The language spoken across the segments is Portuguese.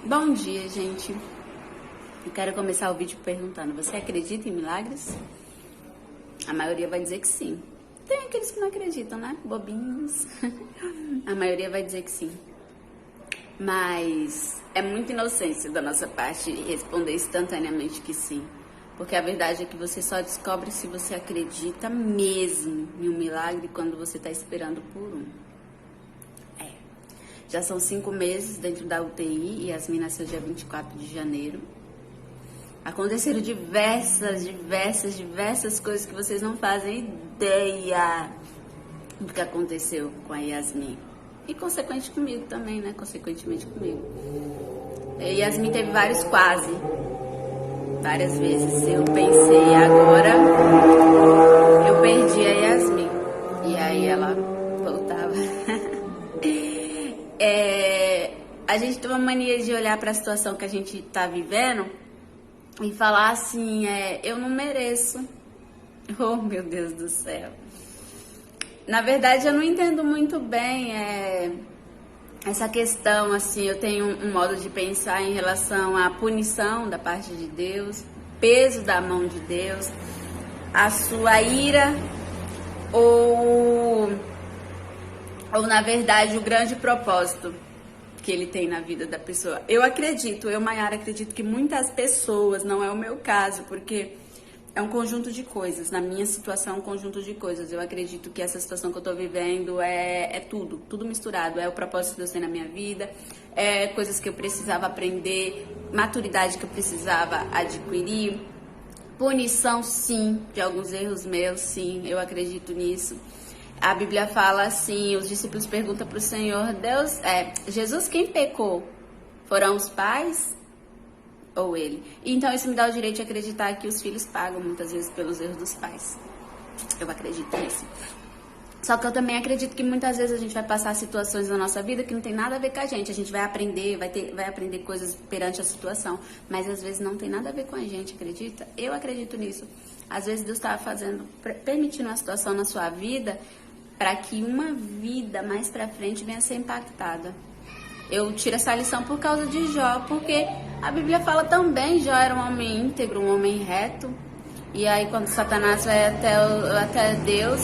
Bom dia, gente. Eu quero começar o vídeo perguntando: você acredita em milagres? A maioria vai dizer que sim. Tem aqueles que não acreditam, né? Bobinhos. A maioria vai dizer que sim. Mas é muita inocência da nossa parte responder instantaneamente que sim. Porque a verdade é que você só descobre se você acredita mesmo em um milagre quando você está esperando por um. Já são 5 meses dentro da UTI e Yasmin nasceu dia 24 de janeiro. Aconteceram diversas coisas que vocês não fazem ideia do que aconteceu com a Yasmin. E consequentemente comigo também, né? Consequentemente comigo. E Yasmin teve vários quase. Várias vezes. Eu pensei, agora eu perdi a Yasmin. E aí ela voltava. A gente tem uma mania de olhar para a situação que a gente tá vivendo e falar assim, eu não mereço. Oh, meu Deus do céu. Na verdade, eu não entendo muito bem essa questão, assim, eu tenho um modo de pensar em relação à punição da parte de Deus, peso da mão de Deus, a sua ira ou na verdade, o grande propósito que ele tem na vida da pessoa. Eu acredito, Mayara, acredito que muitas pessoas, não é o meu caso, porque é um conjunto de coisas. Na minha situação, é um conjunto de coisas. Eu acredito que essa situação que eu tô vivendo é tudo misturado. É o propósito que Deus tem na minha vida, é coisas que eu precisava aprender, maturidade que eu precisava adquirir, punição, sim, de alguns erros meus, sim, eu acredito nisso. A Bíblia fala assim, os discípulos perguntam para o Senhor, Jesus, quem pecou? Foram os pais ou ele? Então isso me dá o direito de acreditar que os filhos pagam muitas vezes pelos erros dos pais. Eu acredito nisso. Só que eu também acredito que muitas vezes a gente vai passar situações na nossa vida que não tem nada a ver com a gente. A gente vai aprender, vai aprender coisas perante a situação, mas às vezes não tem nada a ver com a gente, acredita? Eu acredito nisso. Às vezes Deus está permitindo uma situação na sua vida para que uma vida mais pra frente venha a ser impactada. Eu tiro essa lição por causa de Jó, porque a Bíblia fala também, Jó era um homem íntegro, um homem reto, e aí quando Satanás vai até Deus,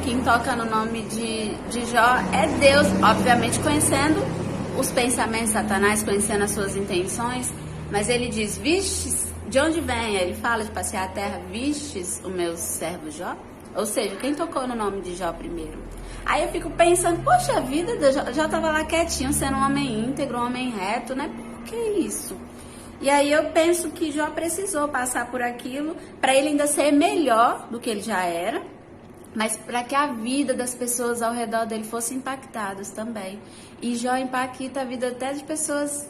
quem toca no nome de Jó é Deus, obviamente conhecendo os pensamentos de Satanás, conhecendo as suas intenções, mas ele diz, vistes, de onde vem? Ele fala de passear a terra, vistes o meu servo Jó? Ou seja, quem tocou no nome de Jó primeiro? Aí eu fico pensando, poxa vida, Jó estava lá quietinho, sendo um homem íntegro, um homem reto, né? Por que isso? E aí eu penso que Jó precisou passar por aquilo para ele ainda ser melhor do que ele já era, mas para que a vida das pessoas ao redor dele fosse impactadas também. E Jó impacta a vida até de pessoas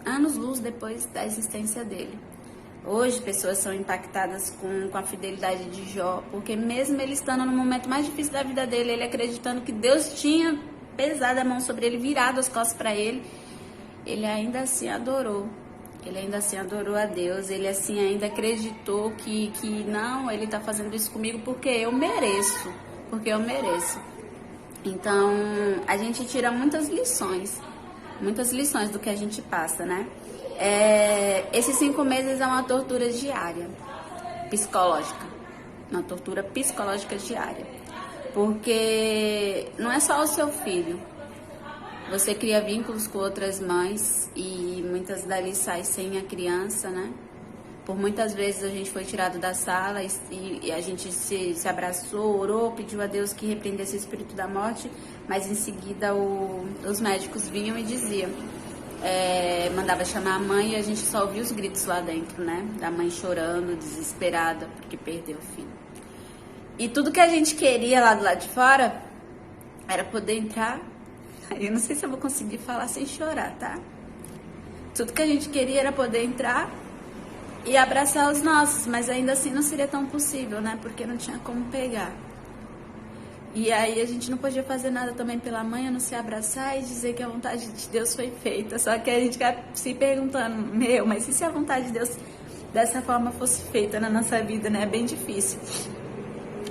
anos-luz depois da existência dele. Hoje, pessoas são impactadas com a fidelidade de Jó, porque mesmo ele estando no momento mais difícil da vida dele, ele acreditando que Deus tinha pesado a mão sobre ele, virado as costas para ele, ele ainda assim adorou. Ele ainda assim adorou a Deus, ele assim ainda acreditou que não, ele está fazendo isso comigo porque eu mereço. Então, a gente tira muitas lições do que a gente passa, né? Esses 5 meses é uma tortura diária, psicológica, uma tortura psicológica diária, porque não é só o seu filho, você cria vínculos com outras mães e muitas dali saem sem a criança, né? Por muitas vezes a gente foi tirado da sala e a gente se abraçou, orou, pediu a Deus que repreendesse o espírito da morte, mas em seguida os médicos vinham e diziam, mandava chamar a mãe e a gente só ouvia os gritos lá dentro, né? Da mãe chorando, desesperada, porque perdeu o filho. E tudo que a gente queria lá do lado de fora era poder entrar. Eu não sei se eu vou conseguir falar sem chorar, tá? Tudo que a gente queria era poder entrar e abraçar os nossos, mas ainda assim não seria tão possível, né? Porque não tinha como pegar. E aí a gente não podia fazer nada também pela mãe, a não se abraçar e dizer que a vontade de Deus foi feita. Só que a gente fica se perguntando, mas e se a vontade de Deus dessa forma fosse feita na nossa vida, né? É bem difícil.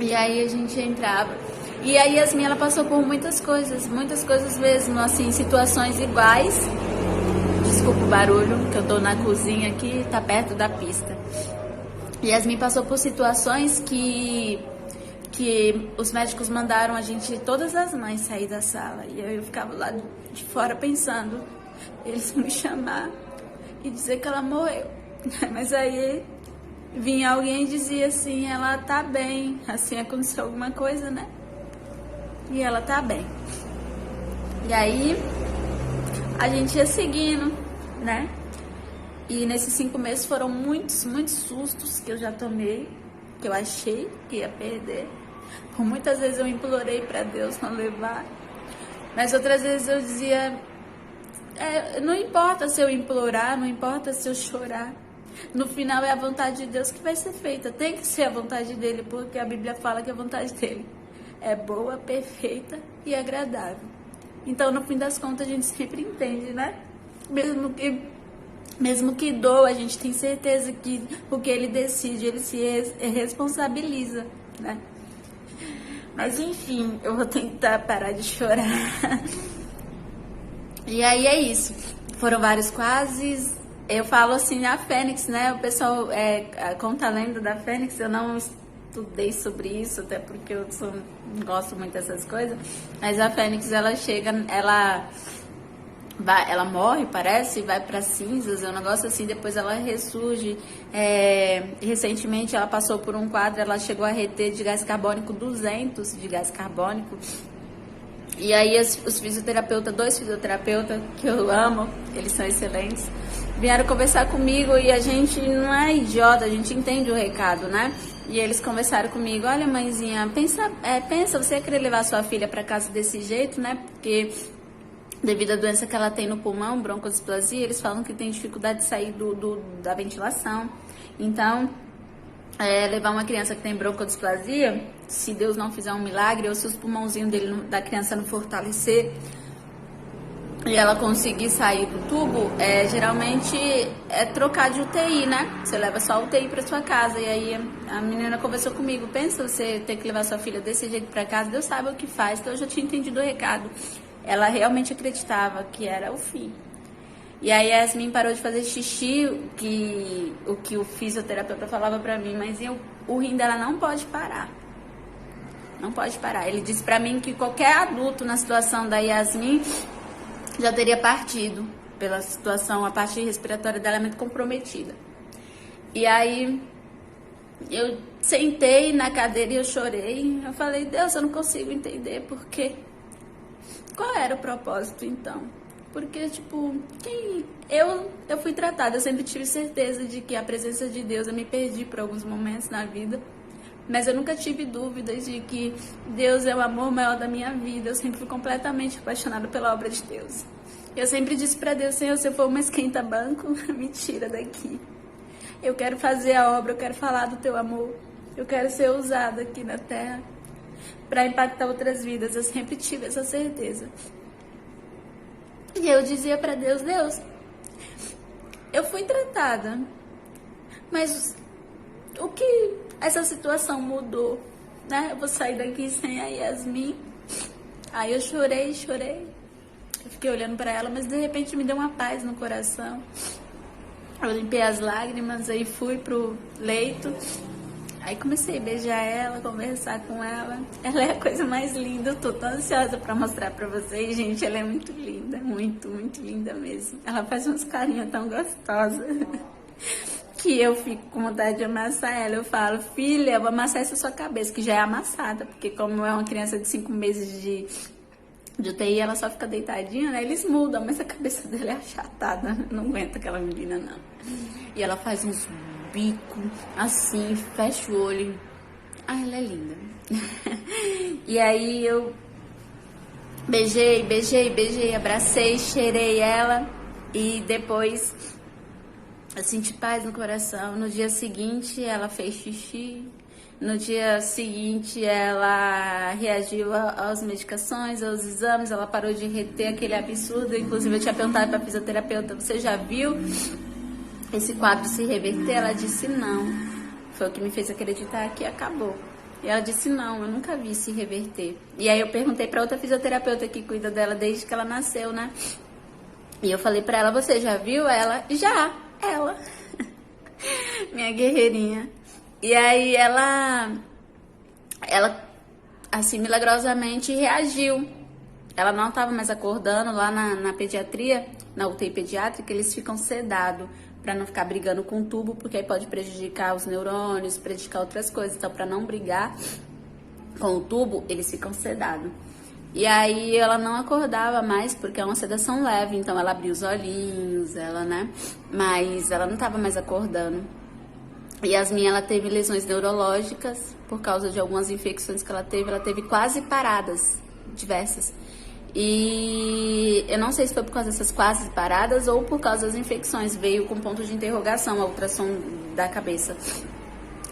E aí a gente entrava. E a Yasmin, ela passou por muitas coisas mesmo, assim, situações iguais, Desculpa o barulho, que eu tô na cozinha aqui, tá perto da pista. Yasmin passou por situações que os médicos mandaram a gente, todas as mães, sair da sala. E eu ficava lá de fora pensando, eles me chamar e dizer que ela morreu. Mas aí vinha alguém e dizia assim, ela tá bem, assim aconteceu alguma coisa, né? E ela tá bem. E aí a gente ia seguindo, né? E nesses 5 meses foram muitos sustos que eu já tomei, que eu achei que ia perder. Por muitas vezes eu implorei pra Deus não levar, mas outras vezes eu dizia, não importa se eu implorar, não importa se eu chorar, no final é a vontade de Deus que vai ser feita, tem que ser a vontade dele, porque a Bíblia fala que a vontade dele é boa, perfeita e agradável. Então, no fim das contas, a gente sempre entende, né? Mesmo que doa, a gente tem certeza que o que ele decide, ele se responsabiliza, né? Mas enfim, eu vou tentar parar de chorar. E aí é isso. Foram vários quases. Eu falo assim, a Fênix, né? O pessoal conta a lenda da Fênix. Eu não estudei sobre isso, até porque eu não gosto muito dessas coisas. Mas a Fênix, ela chega, ela morre, parece, e vai para cinzas, é um negócio assim, depois ela ressurge. Recentemente ela passou por um quadro, ela chegou a reter de gás carbônico 200 de gás carbônico. E aí os fisioterapeutas, 2 fisioterapeutas que eu amo, eles são excelentes, vieram conversar comigo e a gente não é idiota, a gente entende o recado, né? E eles conversaram comigo, olha mãezinha, pensa, você ia querer levar sua filha para casa desse jeito, né? Porque devido à doença que ela tem no pulmão, broncodisplasia, eles falam que tem dificuldade de sair da ventilação. Então, levar uma criança que tem broncodisplasia, se Deus não fizer um milagre, ou se os pulmãozinhos da criança não fortalecer e ela conseguir sair do tubo, geralmente é trocar de UTI, né? Você leva só a UTI para sua casa. E aí a menina conversou comigo, pensa você ter que levar sua filha desse jeito para casa, Deus sabe o que faz, então eu já tinha entendido o recado. Ela realmente acreditava que era o fim. E aí a Yasmin parou de fazer xixi, o que o fisioterapeuta falava pra mim, mas o rim dela não pode parar. Não pode parar. Ele disse pra mim que qualquer adulto na situação da Yasmin já teria partido, pela situação, a parte respiratória dela é muito comprometida. E aí eu sentei na cadeira e eu chorei. Eu falei, Deus, eu não consigo entender por quê. Qual era o propósito, então? Porque, tipo, eu fui tratada, eu sempre tive certeza de que a presença de Deus, eu me perdi por alguns momentos na vida, mas eu nunca tive dúvidas de que Deus é o amor maior da minha vida. Eu sempre fui completamente apaixonada pela obra de Deus. Eu sempre disse pra Deus, Senhor, se eu for uma esquenta-banco, me tira daqui. Eu quero fazer a obra, eu quero falar do teu amor, eu quero ser usada aqui na terra para impactar outras vidas. Eu sempre tive essa certeza. E eu dizia para Deus, Deus, eu fui tratada, mas o que essa situação mudou, né? Eu vou sair daqui sem a Yasmin. Aí eu chorei. Eu fiquei olhando para ela, mas de repente me deu uma paz no coração. Eu limpei as lágrimas, aí fui pro leito. Aí comecei a beijar ela, conversar com ela. Ela é a coisa mais linda, eu tô tão ansiosa pra mostrar pra vocês, gente. Ela é muito linda, muito linda mesmo. Ela faz uns carinhos tão gostosos que eu fico com vontade de amassar ela. Eu falo, filha, eu vou amassar essa sua cabeça, que já é amassada. Porque como é uma criança de 5 meses de UTI, ela só fica deitadinha, né? Eles mudam, mas a cabeça dela é achatada. Não aguenta aquela menina, não. E ela faz uns bico, assim, fecha o olho. Ai, ela é linda. E aí eu beijei, abracei, cheirei ela. E depois eu senti paz no coração. No dia seguinte ela fez xixi. No dia seguinte ela reagiu às medicações, aos exames. Ela parou de reter aquele absurdo. Inclusive eu tinha perguntado pra fisioterapeuta, você já viu esse quadro se reverter? Ela disse não. Foi o que me fez acreditar que acabou. E ela disse não, eu nunca vi se reverter. E aí eu perguntei pra outra fisioterapeuta que cuida dela desde que ela nasceu, né? E eu falei pra ela, você já viu ela? Já, ela. Minha guerreirinha. E aí ela assim, milagrosamente reagiu. Ela não estava mais acordando lá na pediatria, na UTI pediátrica, eles ficam sedados para não ficar brigando com o tubo, porque aí pode prejudicar os neurônios, prejudicar outras coisas. Então, para não brigar com o tubo, eles ficam sedados. E aí ela não acordava mais, porque é uma sedação leve, então ela abria os olhinhos, mas ela não estava mais acordando. Yasmin, ela teve lesões neurológicas por causa de algumas infecções que ela teve quase paradas, diversas. E eu não sei se foi por causa dessas quase paradas ou por causa das infecções, veio com ponto de interrogação, a ultrassom da cabeça.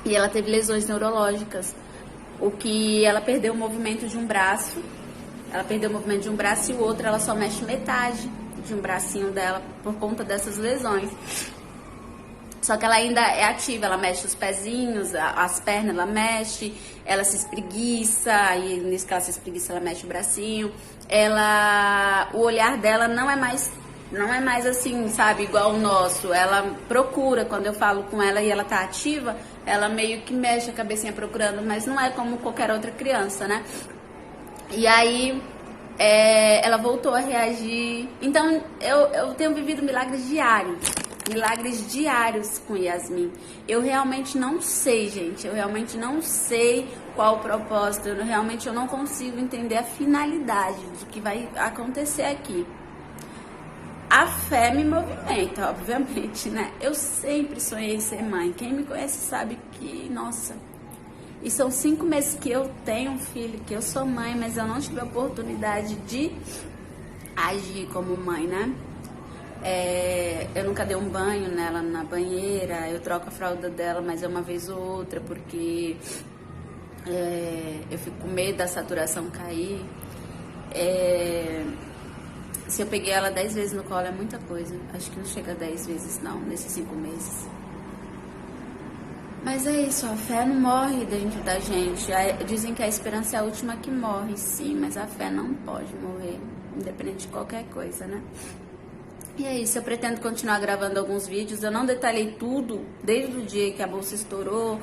E ela teve lesões neurológicas, o que ela perdeu o movimento de um braço, e o outro ela só mexe metade de um bracinho dela por conta dessas lesões. Só que ela ainda é ativa, ela mexe os pezinhos, as pernas ela mexe, ela se espreguiça, e nisso que ela se espreguiça ela mexe o bracinho. O olhar dela não é mais assim, sabe, igual o nosso. Ela procura, quando eu falo com ela e ela tá ativa, ela meio que mexe a cabecinha procurando, mas não é como qualquer outra criança, né? E aí ela voltou a reagir. Então eu tenho vivido milagres diários com Yasmin. Eu realmente não sei, gente. Eu realmente não sei qual o propósito. Eu não consigo entender a finalidade do que vai acontecer aqui. A fé me movimenta, obviamente, né? Eu sempre sonhei ser mãe. Quem me conhece sabe que, nossa... E são 5 meses que eu tenho um filho, que eu sou mãe, mas eu não tive a oportunidade de agir como mãe, né? Eu nunca dei um banho nela na banheira, eu troco a fralda dela, mas é uma vez ou outra, porque eu fico com medo da saturação cair. Se eu peguei ela 10 vezes no colo é muita coisa, acho que não chega a 10 vezes não, nesses 5 meses. Mas é isso, a fé não morre dentro da gente. Dizem que a esperança é a última que morre, sim, mas a fé não pode morrer, independente de qualquer coisa, né? E é isso, eu pretendo continuar gravando alguns vídeos. Eu não detalhei tudo desde o dia que a bolsa estourou,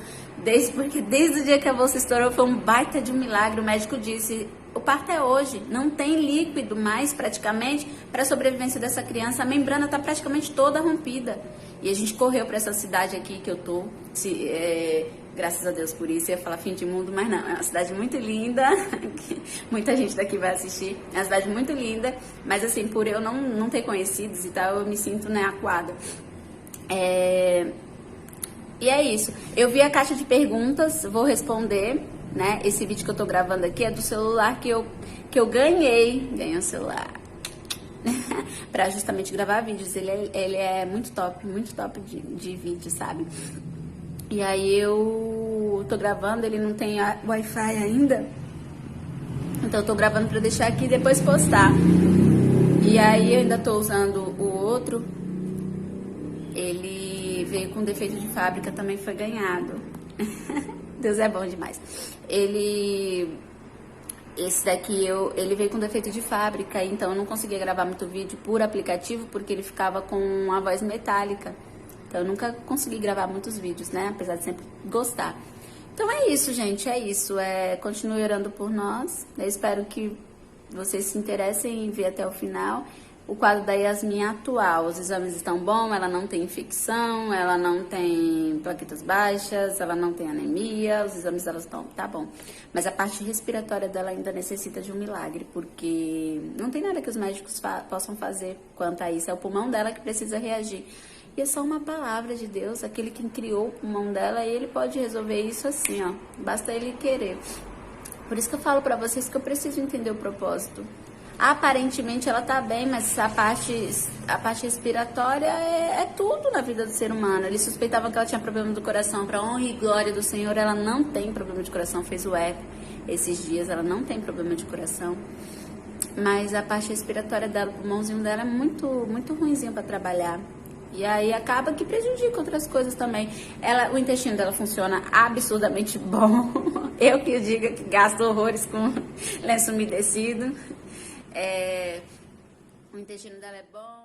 porque desde o dia que a bolsa estourou foi um baita de um milagre. O médico disse, o parto é hoje, não tem líquido mais praticamente para a sobrevivência dessa criança. A membrana está praticamente toda rompida. E a gente correu para essa cidade aqui que eu tô, graças a Deus por isso. Eu ia falar fim de mundo, mas não, é uma cidade muito linda, muita gente daqui vai assistir. É uma cidade muito linda, mas assim, por eu não ter conhecidos e tal, eu me sinto, né, acuada. E é isso. Eu vi a caixa de perguntas, vou responder, né? Esse vídeo que eu tô gravando aqui é do celular que eu ganhei um celular. Pra justamente gravar vídeos. Ele é muito top de vídeo, sabe? E aí eu tô gravando, ele não tem Wi-Fi ainda. Então eu tô gravando pra deixar aqui e depois postar. E aí eu ainda tô usando o outro. Ele veio com defeito de fábrica, também foi ganhado. Deus é bom demais. Esse daqui, ele veio com defeito de fábrica, então eu não conseguia gravar muito vídeo por aplicativo, porque ele ficava com a voz metálica. Então eu nunca consegui gravar muitos vídeos, né? Apesar de sempre gostar. Então é isso, gente, é isso. Continue orando por nós. Eu espero que vocês se interessem em ver até o final. O quadro da Yasmin é atual, os exames estão bons, ela não tem infecção, ela não tem plaquetas baixas, ela não tem anemia, os exames dela estão, tá bom. Mas a parte respiratória dela ainda necessita de um milagre, porque não tem nada que os médicos possam fazer quanto a isso, é o pulmão dela que precisa reagir. E é só uma palavra de Deus, aquele que criou o pulmão dela, ele pode resolver isso assim, ó, basta ele querer. Por isso que eu falo pra vocês que eu preciso entender o propósito. Aparentemente ela tá bem, mas a parte respiratória é tudo na vida do ser humano. Eles suspeitavam que ela tinha problema do coração. Para honra e glória do Senhor, ela não tem problema de coração. Fez o eco esses dias, ela não tem problema de coração. Mas a parte respiratória dela, o pulmãozinho dela é muito, muito ruinzinho para trabalhar. E aí acaba que prejudica outras coisas também. O intestino dela funciona absurdamente bom. Eu que diga que gasto horrores com lenço umedecido. O intestino dela é bom.